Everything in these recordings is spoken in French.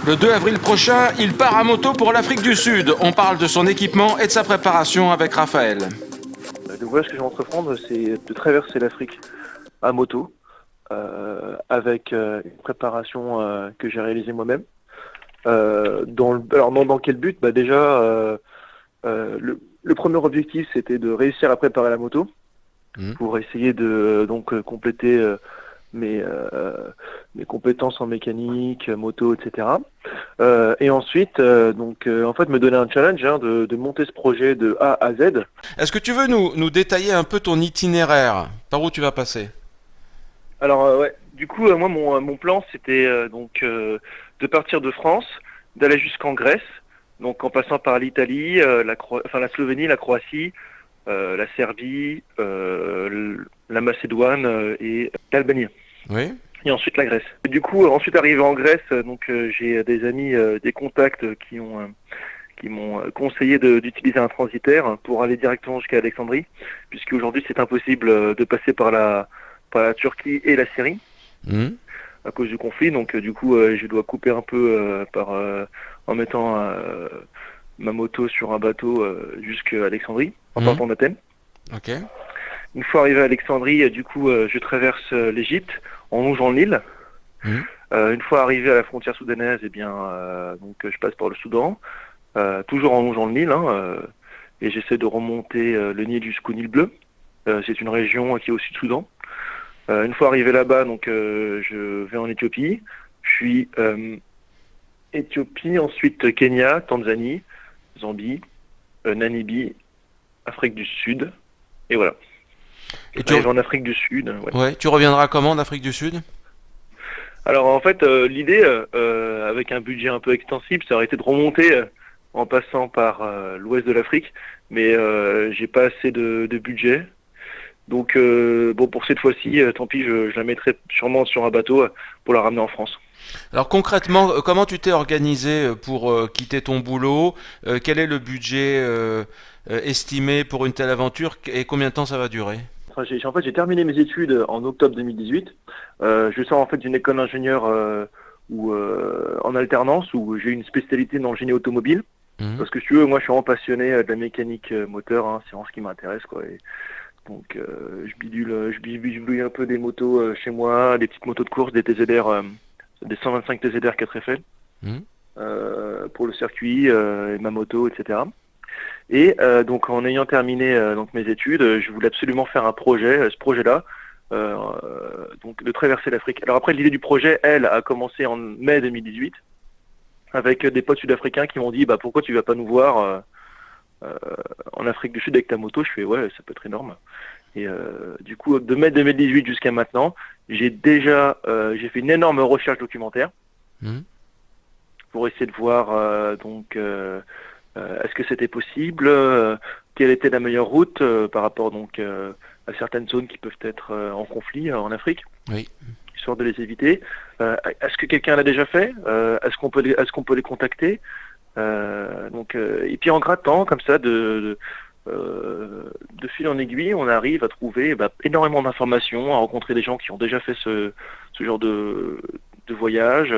Le 2 avril prochain, il part à moto pour l'Afrique du Sud. On parle de son équipement et de sa préparation avec Raphaël. Le voyage que je vais entreprendre, c'est de traverser l'Afrique à moto, avec une préparation que j'ai réalisée moi-même. Alors dans quel but? Déjà, le premier objectif, c'était de réussir à préparer la moto Mmh. pour essayer de compléter mes, mes compétences en mécanique, moto, etc. Et ensuite, en fait, me donner un challenge de monter ce projet de A à Z. Est-ce que tu veux nous détailler un peu ton itinéraire? Par où tu vas passer? Alors ouais, du coup, moi mon plan c'était de partir de France, d'aller jusqu'en Grèce, donc en passant par l'Italie, la Slovénie, la Croatie, la Serbie, la Macédoine et l'Albanie. Oui. Et ensuite la Grèce. Et du coup, ensuite arrivé en Grèce, j'ai des amis, des contacts qui m'ont conseillé d'utiliser un transitaire pour aller directement jusqu'à Alexandrie, puisque aujourd'hui c'est impossible de passer par la Turquie et la Syrie Mmh. à cause du conflit. Donc du coup, je dois couper un peu en mettant ma moto sur un bateau jusqu'à Alexandrie, en Mmh. partant d'Athènes. Ok. Une fois arrivé à Alexandrie, du coup, je traverse l'Égypte en longeant l'île. Mmh. Une fois arrivé à la frontière soudanaise, je passe par le Soudan, toujours en longeant le Nil, et j'essaie de remonter le Nil jusqu'au Nil bleu. C'est une région qui est au sud-Soudan. Une fois arrivé là-bas, je vais en Éthiopie, puis Éthiopie, ensuite Kenya, Tanzanie, Zambie, Namibie, Afrique du Sud, et voilà. Et Arrivé en Afrique du Sud, ouais. ouais, tu reviendras comment d'Afrique du Sud? Alors en fait, l'idée, avec un budget un peu extensible, ça aurait été de remonter en passant par l'ouest de l'Afrique, mais j'ai pas assez de budget. Donc pour cette fois-ci, tant pis, je la mettrai sûrement sur un bateau pour la ramener en France. Alors concrètement, comment tu t'es organisé pour quitter ton boulot? Quel est le budget estimé pour une telle aventure et combien de temps ça va durer? Enfin, j'ai terminé mes études en octobre 2018. Je sors en fait d'une école d'ingénieur en alternance où j'ai une spécialité dans le génie automobile. Mhm. Parce que si tu veux, moi je suis vraiment passionné de la mécanique moteur, c'est vraiment ce qui m'intéresse quoi. Et donc je bidouille un peu des motos chez moi, des petites motos de course, des TZR, des 125 TZR 4FL Mhm. pour le circuit et ma moto, etc. Et donc en ayant terminé mes études, je voulais absolument faire un projet, ce projet-là, donc de traverser l'Afrique. Alors après, l'idée du projet, elle, a commencé en mai 2018 avec des potes sud-africains qui m'ont dit bah pourquoi tu vas pas nous voir euh, en Afrique du Sud avec ta moto. Je fais ouais, ça peut être énorme. Et du coup, de mai 2018 jusqu'à maintenant, j'ai fait une énorme recherche documentaire Mhm. pour essayer de voir est-ce que c'était possible, quelle était la meilleure route par rapport à certaines zones qui peuvent être en conflit en Afrique, Oui. histoire de les éviter. Est-ce que quelqu'un l'a déjà fait? Est-ce qu'on peut les contacter? Et puis en grattant comme ça de fil en aiguille, on arrive à trouver énormément d'informations, à rencontrer des gens qui ont déjà fait ce genre de voyage,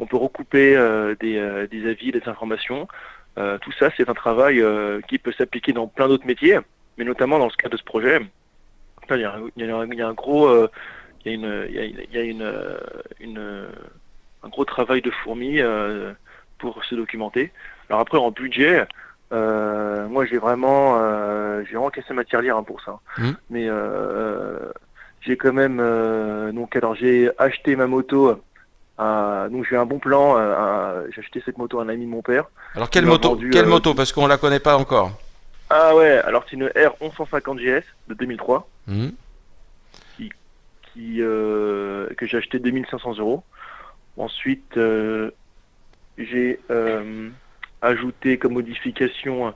on peut recouper des avis, des informations. Tout ça, c'est un travail qui peut s'appliquer dans plein d'autres métiers, mais notamment dans ce cas de ce projet. Enfin, il y a un gros, il y a un gros travail de fourmi pour se documenter. Alors après, en budget, moi j'ai vraiment cassé ma tirelire pour ça. Mhm. Mais j'ai quand même alors j'ai acheté ma moto. Donc j'ai eu un bon plan. J'ai acheté cette moto à un ami de mon père Alors qui quelle m'a moto? vendu. Quelle moto? Parce qu'on la connaît pas encore. Ah ouais, alors c'est une R 1150 GS de 2003 Mhm. qui, que j'ai acheté 2500 €. Ensuite, j'ai ajouté comme modification,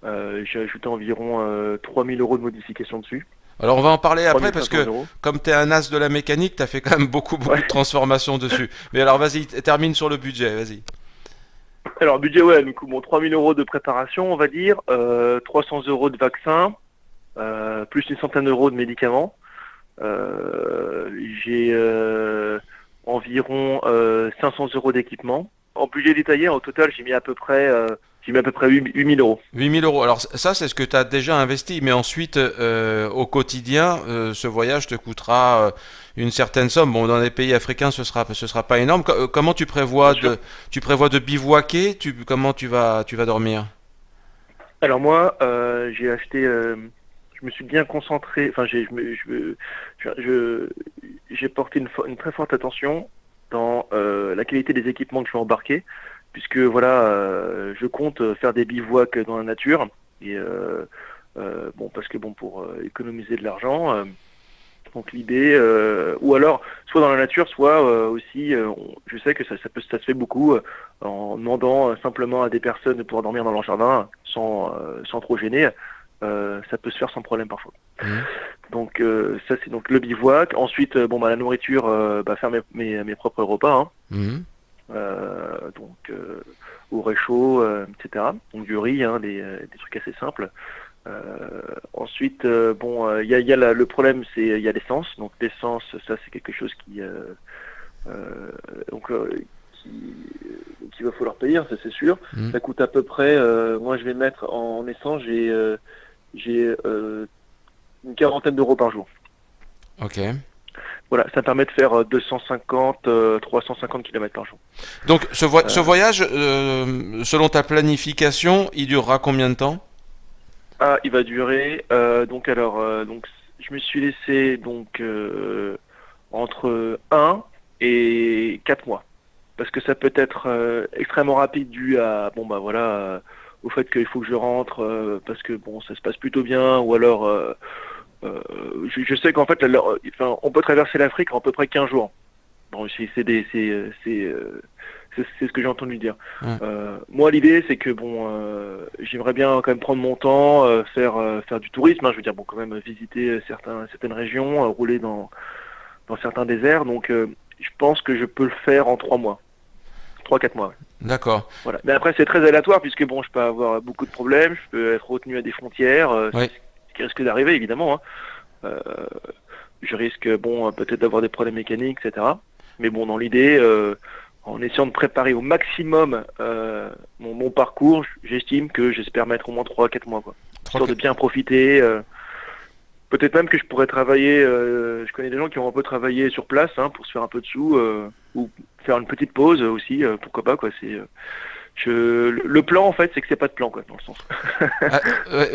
j'ai ajouté environ 3000 € de modification dessus. Alors on va en parler après parce 3500 que euros. comme tu es un as de la mécanique, tu as fait quand même beaucoup Ouais. de transformations dessus. Mais alors vas-y, termine sur le budget, vas-y. Alors budget, ouais, du coup, bon, 3000 € de préparation, on va dire, 300 € de vaccin, plus une centaine d'euros de médicaments. J'ai environ 500 euros d'équipement. En budget détaillé, au total, j'ai mis à peu près 8 000 euros. 8 000 euros. Alors ça, c'est ce que tu as déjà investi, mais ensuite, au quotidien, ce voyage te coûtera une certaine somme. Bon, dans les pays africains, ce sera pas énorme. Comment Bien sûr. tu prévois de bivouaquer? Comment tu vas dormir? Alors moi, j'ai acheté, je me suis bien concentré, enfin j'ai porté une très forte attention dans la qualité des équipements que je vais embarquer, puisque voilà, je compte faire des bivouacs dans la nature et bon parce que bon pour économiser de l'argent. Donc l'idée, ou alors soit dans la nature, soit aussi, je sais que ça se fait beaucoup en demandant simplement à des personnes de pouvoir dormir dans leur jardin sans trop gêner. Ça peut se faire sans problème parfois. Mhm. Donc ça c'est donc le bivouac. Ensuite, bon bah la nourriture, faire mes propres repas, hein. Mhm. Donc au réchaud, etc. Donc du riz, hein, des trucs assez simples. Ensuite, bon, il y a le problème, c'est il y a l'essence. Donc l'essence, ça c'est quelque chose donc qu'il va falloir payer, ça c'est sûr. Mhm. Ça coûte à peu près. Moi, je vais mettre en essence, j'ai une quarantaine d'euros par jour. Ok. Voilà, ça permet de faire 250, 350 km par jour. Donc ce Euh, voyage, selon ta planification, il durera combien de temps? il va durer. Donc je me suis laissé donc entre 1 et 4 mois. Parce que ça peut être extrêmement rapide dû à bon bah voilà au fait qu'il faut que je rentre parce que bon ça se passe plutôt bien ou alors je sais qu'en fait enfin, on peut traverser l'Afrique en à peu près 15 jours. Bon c'est ce que j'ai entendu dire. Ouais. Moi l'idée c'est que bon j'aimerais bien quand même prendre mon temps faire du tourisme, hein, je veux dire bon quand même visiter certaines régions, rouler dans certains déserts, donc je pense que je peux le faire en 3 mois. 3-4 mois, ouais. D'accord. Voilà. Mais après, c'est très aléatoire puisque bon, je peux avoir beaucoup de problèmes, je peux être retenu à des frontières, Oui. ce qui risque d'arriver évidemment, hein. Euh, je risque, bon, peut-être d'avoir des problèmes mécaniques, etc. Mais bon, dans l'idée, en essayant de préparer au maximum mon parcours, j'estime que j'espère mettre au moins 3-4 mois, quoi. Trois, Histoire de quatre- bien profiter. Peut-être même que je pourrais travailler, je connais des gens qui ont un peu travaillé sur place hein, pour se faire un peu de sous, ou faire une petite pause aussi, pourquoi pas, quoi. Le plan en fait, c'est que c'est pas de plan, quoi, dans le sens. Ah,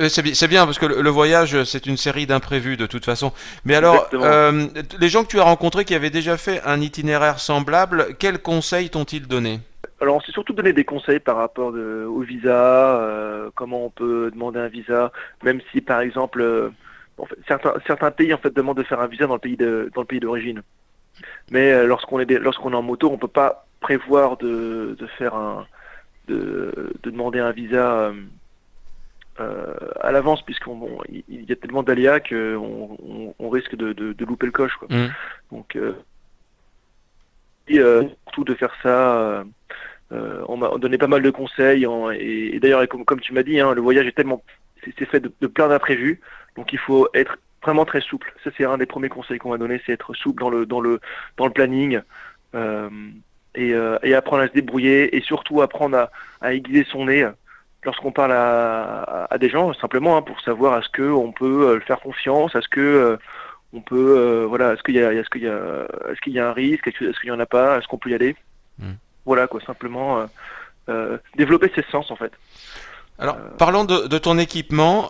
c'est bien parce que le voyage, c'est une série d'imprévus de toute façon. Mais alors, Exactement. les gens que tu as rencontrés qui avaient déjà fait un itinéraire semblable, quels conseils t'ont-ils donné? Alors on s'est surtout donné des conseils par rapport au visa, comment on peut demander un visa, même si par exemple, en fait, certains pays en fait demandent de faire un visa dans le pays d'origine. Mais lorsqu'on est en moto, on peut pas prévoir de faire de demander un visa à l'avance puisqu'on bon, il y a tellement d'aléas qu'on risque de louper le coche, quoi. Mhm. Donc surtout de faire ça. On m'a donné pas mal de conseils et d'ailleurs et comme tu m'as dit, hein, le voyage est tellement c'est fait de plein d'imprévus, donc il faut être vraiment très souple. Ça c'est un des premiers conseils qu'on m'a donné, c'est être souple dans le planning euh, et apprendre à se débrouiller et surtout apprendre à aiguiser son nez lorsqu'on parle à des gens simplement hein, pour savoir est-ce que on peut faire confiance, est-ce que on peut voilà est-ce qu'il y a un risque, est-ce qu'il y en a pas, est-ce qu'on peut y aller. Mhm. Voilà quoi, simplement développer ses sens en fait. Alors, Euh, parlons de ton équipement.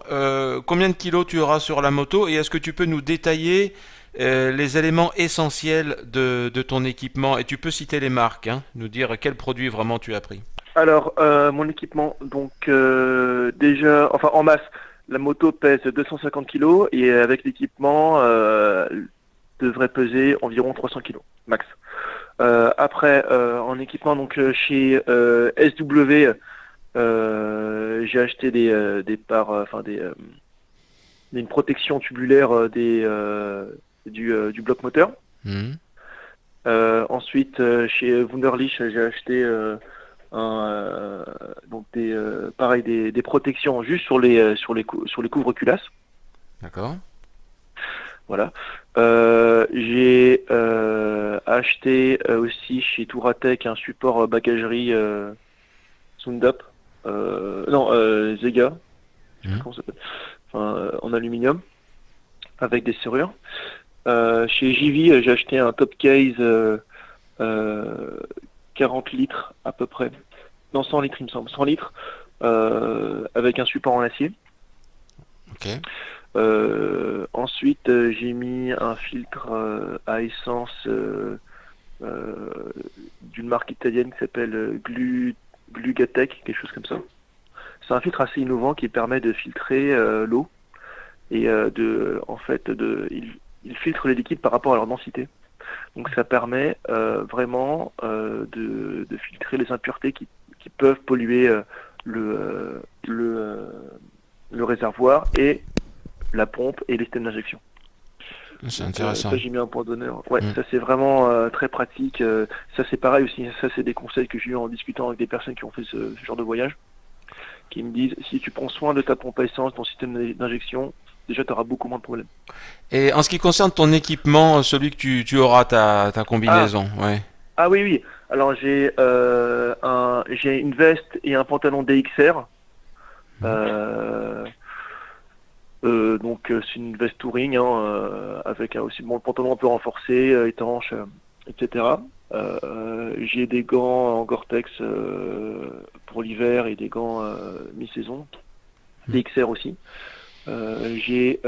Combien de kilos tu auras sur la moto et est-ce que tu peux nous détailler les éléments essentiels de ton équipement et tu peux citer les marques, hein, nous dire quels produits vraiment tu as pris. alors mon équipement, donc déjà, enfin en masse, la moto pèse 250 kilos et avec l'équipement devrait peser environ 300 kilos max. Après en équipement donc chez SW, j'ai acheté des parts, enfin une protection tubulaire du bloc moteur. Mhm. Ensuite, chez Wunderlich, j'ai acheté donc pareil des protections juste sur les couvre-culasses. D'accord. Voilà. J'ai acheté aussi chez Touratech un support bagagerie Sundap, non Zega, je sais plus Mhm. comment ça s'appelle, enfin, en aluminium avec des serrures. Chez JV, j'ai acheté un top case euh, 40 litres à peu près, non 100 litres il me semble, 100 litres avec un support en acier. Ok. Ensuite, j'ai mis un filtre à essence euh, d'une marque italienne qui s'appelle Glugatech, quelque chose comme ça. C'est un filtre assez innovant qui permet de filtrer l'eau et il filtre les liquides par rapport à leur densité. Donc ça permet vraiment de filtrer les impuretés qui peuvent polluer le réservoir et la pompe et les systèmes d'injection. C'est Donc intéressant. ça j'ai mis un point d'honneur. Ouais, Mm. ça c'est vraiment très pratique. Ça c'est pareil aussi. Ça c'est des conseils que j'ai eu en discutant avec des personnes qui ont fait ce genre de voyage, qui me disent si tu prends soin de ta pompe à essence, ton système d'injection, déjà tu auras beaucoup moins de problèmes. Et en ce qui concerne ton équipement, celui que tu auras, ta Ah combinaison, ouais. ah oui oui. Alors j'ai une veste et un pantalon DXR. Mhm. Euh, c'est une veste touring hein, avec aussi bon, le pantalon un peu renforcé, étanche, etc. J'ai des gants en Gore-Tex pour l'hiver et des gants mi-saison, Mhm. des XR aussi. J'ai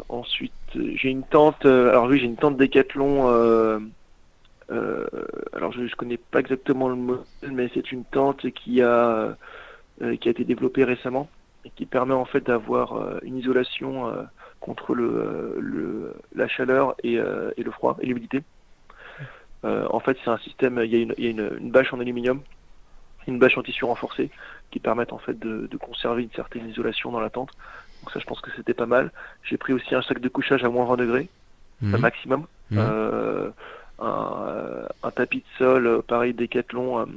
ensuite j'ai une tente. Alors oui, j'ai une tente Décathlon. Euh, alors je connais pas exactement le modèle, mais c'est une tente qui a été développée récemment et qui permet en fait d'avoir une isolation contre la chaleur et le froid et l'humidité. En fait, c'est un système, il y a une bâche en aluminium, une bâche en tissu renforcé qui permettent en fait de conserver une certaine isolation dans la tente. Donc ça, je pense que c'était pas mal. J'ai pris aussi un sac de couchage à moins 20 degrés, Mhm. maximum. Mhm. Euh, un tapis de sol, pareil, Décathlon,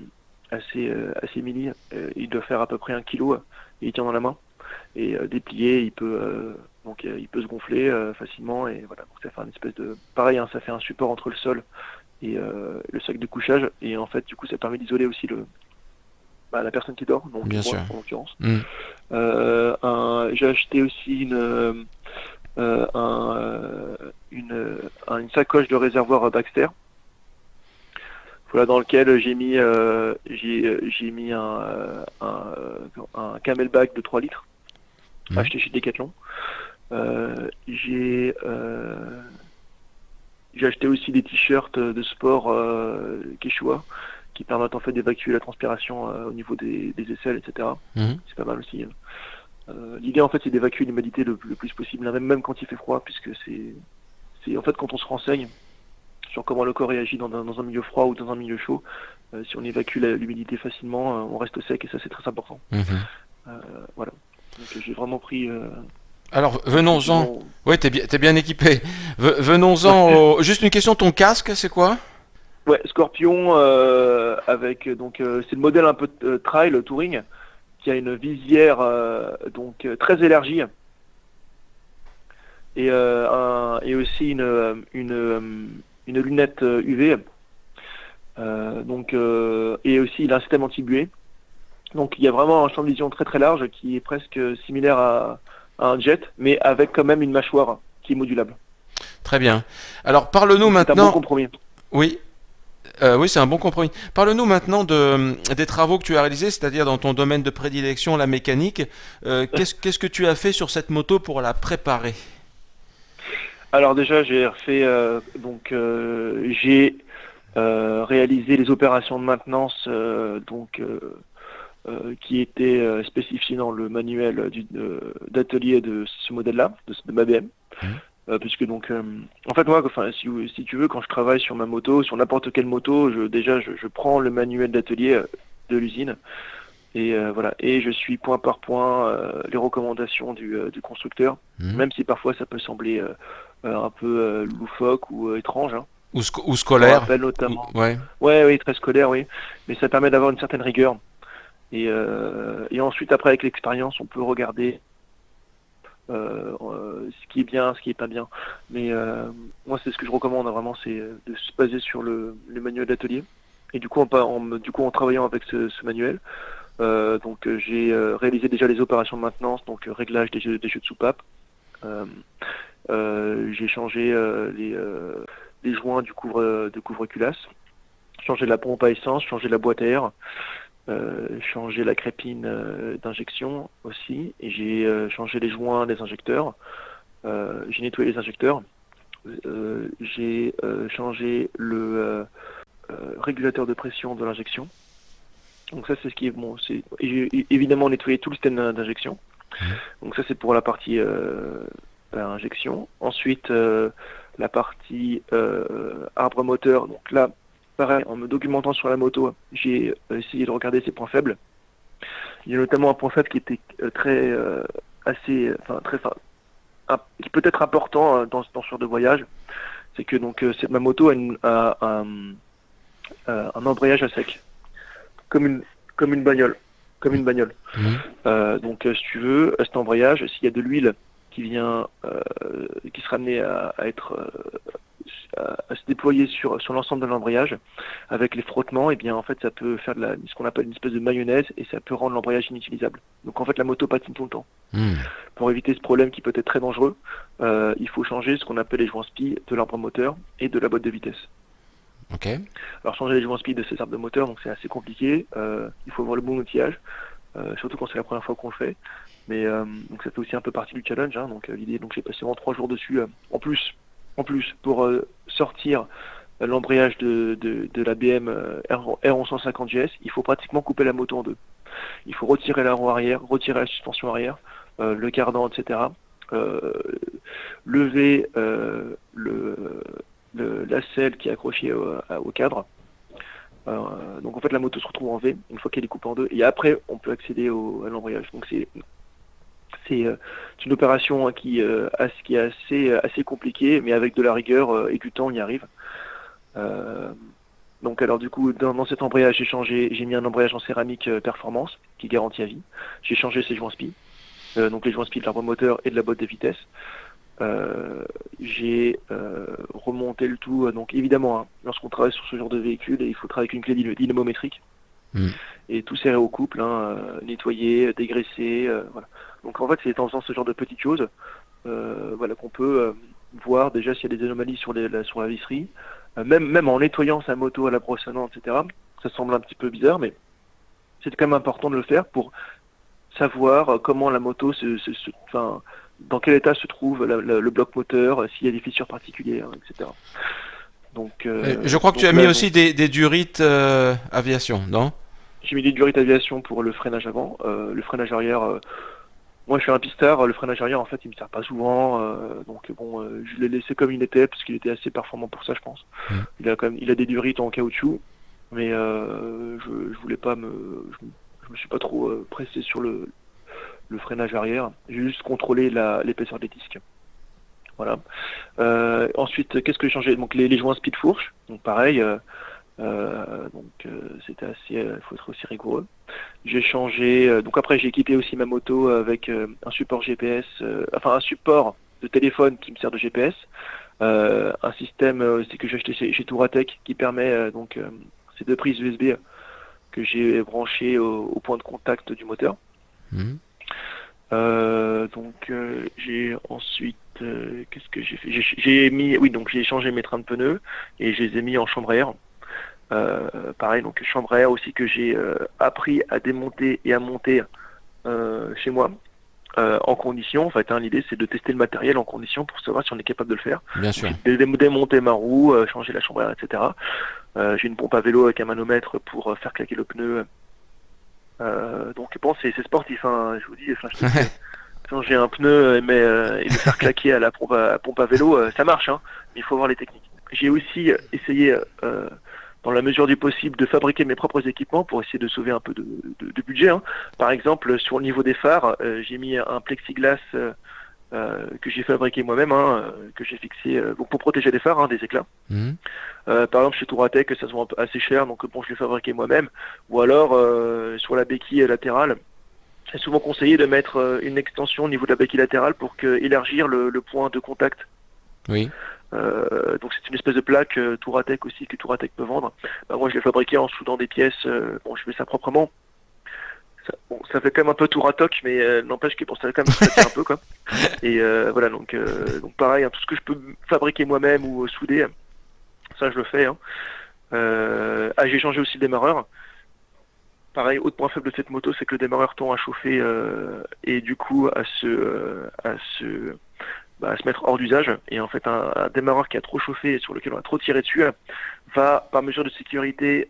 assez mini. Il doit faire à peu près 1 kilo et il tient dans la main. Et déplié, il peut se gonfler facilement et voilà. Donc ça fait une espèce de, pareil, hein, ça fait un support entre le sol et le sac de couchage. Et en fait, du coup, ça permet d'isoler aussi la personne qui dort, donc Bien sûr. moi en l'occurrence. Mhm. J'ai acheté aussi euh, un, euh, une sacoche de réservoir Baxter, voilà, dans lequel j'ai mis un camelback de 3 litres Mhm. acheté chez Decathlon. Euh, j'ai euh, j'ai acheté aussi des t-shirts de sport Quechua qui permettent en fait d'évacuer la transpiration au niveau des aisselles, etc. Mhm. C'est pas mal aussi. L'idée en fait c'est d'évacuer l'humidité le plus possible, hein, même quand il fait froid, puisque c'est en fait quand on se renseigne sur comment le corps réagit dans un milieu froid ou dans un milieu chaud, si on évacue l'humidité facilement, on reste sec et ça c'est très important. Mhm. Euh, voilà. Donc j'ai vraiment pris Alors, ce venons-en. dont. Ouais, t'es bien équipé. Ouais. Venons-en Juste une question, ton casque, c'est quoi? Ouais, Scorpion avec c'est le modèle un peu trail touring qui a une visière très élargie et aussi une lunette UV et aussi il a un système anti-buée. Donc il y a vraiment un champ de vision très très large qui est presque similaire à un jet, mais avec quand même une mâchoire qui est modulable. Très bien. Alors, parle-nous Donc c'est un bon maintenant. compromis. Oui, oui, c'est un bon compromis. Parle-nous maintenant des travaux que tu as réalisés, c'est-à-dire dans ton domaine de prédilection, la mécanique. Qu'est-ce que tu as fait sur cette moto pour la préparer? Alors déjà j'ai refait j'ai réalisé les opérations de maintenance qui étaient spécifiées dans le manuel d'atelier de ce modèle-là, de ma BM. Mhm. Puisque en fait moi, enfin si tu veux, quand je travaille sur ma moto, sur n'importe quelle moto, je prends le manuel d'atelier de l'usine et voilà, et je suis point par point les recommandations du constructeur, Mhm. même si parfois ça peut sembler un peu loufoque ou étrange, hein. Ou Je me scolaire? rappelle notamment. Ouais. Ouais, oui, très scolaire, oui, mais ça permet d'avoir une certaine rigueur et ensuite après avec l'expérience, on peut regarder ce qui est bien, ce qui est pas bien. Mais moi, c'est ce que je recommande, hein, vraiment, c'est de se baser sur le manuel d'atelier. Et du coup, en travaillant avec ce manuel, j'ai réalisé déjà les opérations de maintenance, donc réglage des jeux de soupape. Euh, j'ai changé les joints de couvre-culasse, changé la pompe à essence, changé la boîte à air, changé la crépine d'injection aussi, et j'ai changé les joints des injecteurs, j'ai nettoyé les injecteurs, j'ai changé le régulateur de pression de l'injection. Donc ça c'est ce qui est bon. Et j'ai évidemment nettoyé tout le système d'injection. Donc ça c'est pour la partie injection. Ensuite la partie arbre moteur. Donc là pareil, en me documentant sur la moto, j'ai essayé de regarder ses points faibles. Il y a notamment un point faible qui était qui peut être important dans ce genre de voyage. C'est que ma moto a un embrayage à sec, comme une bagnole, comme une bagnole. Si tu veux, cet embrayage, s'il y a de l'huile qui sera amenée à se déployer sur l'ensemble de l'embrayage, avec les frottements, et bien en fait ça peut faire ce qu'on appelle une espèce de mayonnaise et ça peut rendre l'embrayage inutilisable. Donc en fait la moto patine tout le temps. Pour éviter ce problème qui peut être très dangereux, il faut changer ce qu'on appelle les joints spi de l'arbre moteur et de la boîte de vitesse. Okay. Alors changer les joints speed de ces arbres de moteur, donc c'est assez compliqué. Il faut avoir le bon outillage, surtout quand c'est la première fois qu'on le fait. Mais donc ça fait aussi un peu partie du challenge. Hein, donc l'idée, j'ai passé vraiment 3 jours dessus. En plus, pour sortir l'embrayage de la BM R1150 GS, il faut pratiquement couper la moto en deux. Il faut retirer la roue arrière, retirer la suspension arrière, le cardan, etc. Lever la selle qui est accrochée au cadre. Donc en fait la moto se retrouve en V une fois qu'elle est coupée en deux et après on peut accéder à l'embrayage. Donc c'est une opération qui est assez compliquée, mais avec de la rigueur et du temps on y arrive. Donc alors du coup dans cet embrayage j'ai mis un embrayage en céramique performance qui garantit à vie. J'ai changé ses joints spi, donc les joints spi de l'arbre moteur et de la boîte de vitesse. J'ai remonté le tout, donc évidemment, hein, lorsqu'on travaille sur ce genre de véhicule, il faut travailler avec une clé dynamométrique et tout serré au couple, nettoyer, dégraisser, voilà. Donc en fait, c'est en faisant ce genre de petites choses, qu'on peut voir déjà s'il y a des anomalies sur la visserie, même en nettoyant sa moto à la brosse à dents, etc. Ça semble un petit peu bizarre, mais c'est quand même important de le faire pour savoir comment la moto dans quel état se trouve le bloc moteur, s'il y a des fissures particulières, etc. Donc, je crois que tu as mis aussi des durites aviation, non? J'ai mis des durites aviation pour le freinage avant. Le freinage arrière, moi je suis un pistard, le freinage arrière en fait il me sert pas souvent, je l'ai laissé comme il était parce qu'il était assez performant pour ça je pense. Il a des durites en caoutchouc, mais je voulais pas je me suis pas trop pressé sur le freinage arrière. J'ai juste contrôlé l'épaisseur des disques. Voilà. Ensuite, qu'est-ce que j'ai changé? Donc les joints speed fourche. Donc pareil. C'était assez. Il faut être aussi rigoureux. J'ai changé. Donc après, j'ai équipé aussi ma moto avec un support GPS, un support de téléphone qui me sert de GPS. Un système que j'ai acheté chez Touratech qui permet ces 2 prises USB que j'ai branchées au point de contact du moteur. J'ai ensuite qu'est-ce que j'ai fait? J'ai changé mes trains de pneus et je les ai mis en chambre à air. Pareil, donc chambre à air aussi que j'ai appris à démonter et à monter chez moi en condition. En fait, l'idée c'est de tester le matériel en condition pour savoir si on est capable de le faire. Bien sûr. Démonter ma roue, changer la chambre à air, etc. J'ai une pompe à vélo avec un manomètre pour faire claquer le pneu. C'est sportif, hein, je vous dis. Changer un pneu et le faire claquer à la pompe à vélo, ça marche, hein, mais il faut voir les techniques. J'ai aussi essayé, dans la mesure du possible, de fabriquer mes propres équipements pour essayer de sauver un peu de budget. Hein. Par exemple, sur le niveau des phares, j'ai mis un plexiglas que j'ai fabriqué moi-même, que j'ai fixé pour protéger les phares des éclats. Par exemple, chez Touratech, ça se vend assez cher, donc je l'ai fabriqué moi-même. Ou alors, sur la béquille latérale, c'est souvent conseillé de mettre une extension au niveau de la béquille latérale pour élargir le point de contact. Oui. Donc c'est une espèce de plaque Touratech aussi que Touratech peut vendre. Bah, moi je l'ai fabriqué en soudant des pièces. Bon, je fais ça proprement. Ça fait quand même un peu Touratoc, mais n'empêche que bon, ça quand même ça tient un peu quoi. Et voilà donc pareil, hein, tout ce que je peux fabriquer moi-même ou souder, ça je le fais. Hein. J'ai changé aussi le démarreur. Pareil, autre point faible de cette moto, c'est que le démarreur tend à chauffer et du coup à se mettre hors d'usage. Et en fait, un démarreur qui a trop chauffé et sur lequel on a trop tiré dessus va, par mesure de sécurité,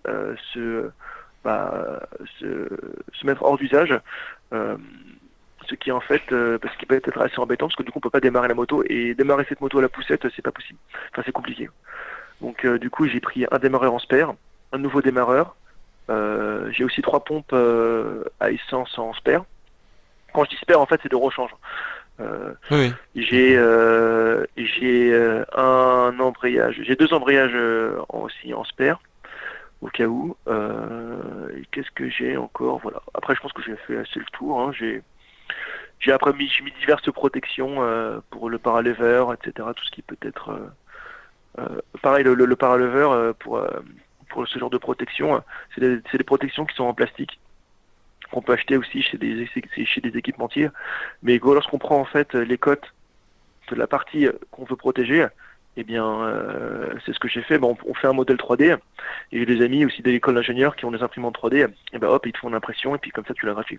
se mettre hors d'usage. Ce qui en fait, parce qu'il peut être assez embêtant, parce que du coup on peut pas démarrer la moto et démarrer cette moto à la poussette, c'est pas possible. Enfin, c'est compliqué. Donc du coup, j'ai pris un démarreur en spare, un nouveau démarreur. J'ai aussi 3 pompes à essence en spare. Quand je dis spare, en fait, c'est de rechange. Oui. J'ai un embrayage, j'ai 2 embrayages aussi en spare au cas où. Et qu'est-ce que j'ai encore? Voilà. Après, je pense que j'ai fait assez le tour. Hein. J'ai mis diverses protections pour le paralever, etc. Tout ce qui peut être pareil, le paralever pour ce genre de protection, c'est des protections qui sont en plastique qu'on peut acheter aussi chez des équipementiers. Mais lorsqu'on prend en fait les cotes de la partie qu'on veut protéger, eh bien, c'est ce que j'ai fait. Bon, on fait un modèle 3D. Et j'ai des amis aussi de l'école d'ingénieurs qui ont des imprimantes 3D. Et ben hop, ils te font une impression et puis comme ça tu la graphies.